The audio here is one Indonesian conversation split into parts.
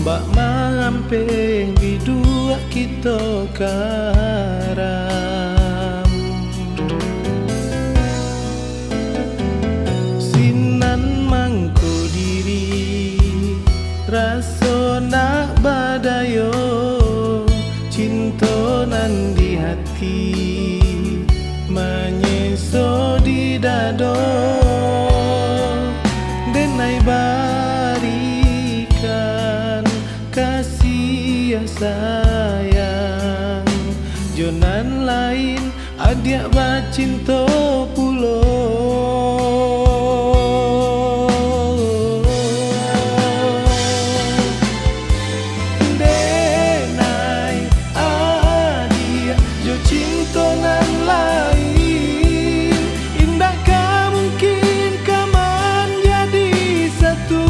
Mbak mamping bidua kita karam sinan mangko diri raso nak badayo cinta nan di hati menyeso di dado denai barikan kasih sayang jonan lain adik bacinto pulo denai adik jo cinto nan lain indah mungkin kaman jadi satu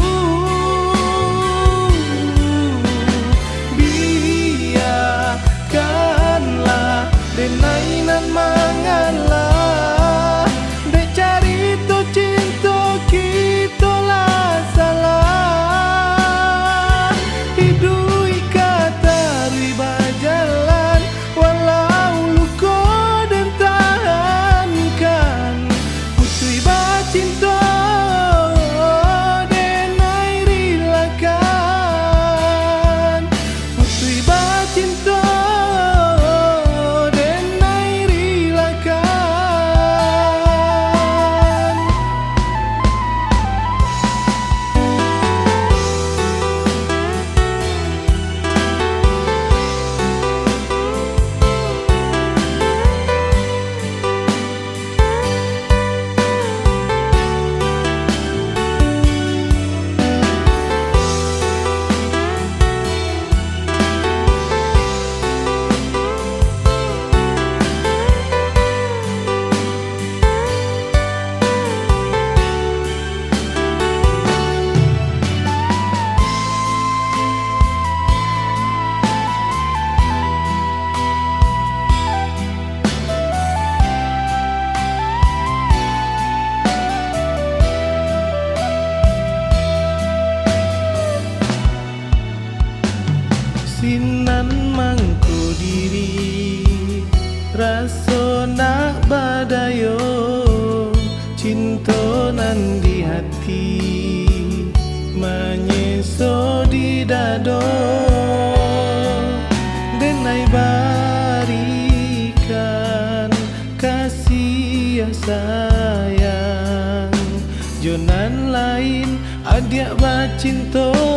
biarkanlah denai nan mangalah dek cari to cinta kita lah salah hidui kata riba jalan walau luka dan tahankan putri bacinta denai rilakan putri bacinta sinan mangko diri raso nak badayo cinta nan di hati menyeso di dado denai barikan kasih sayang jonan lain adik bacinto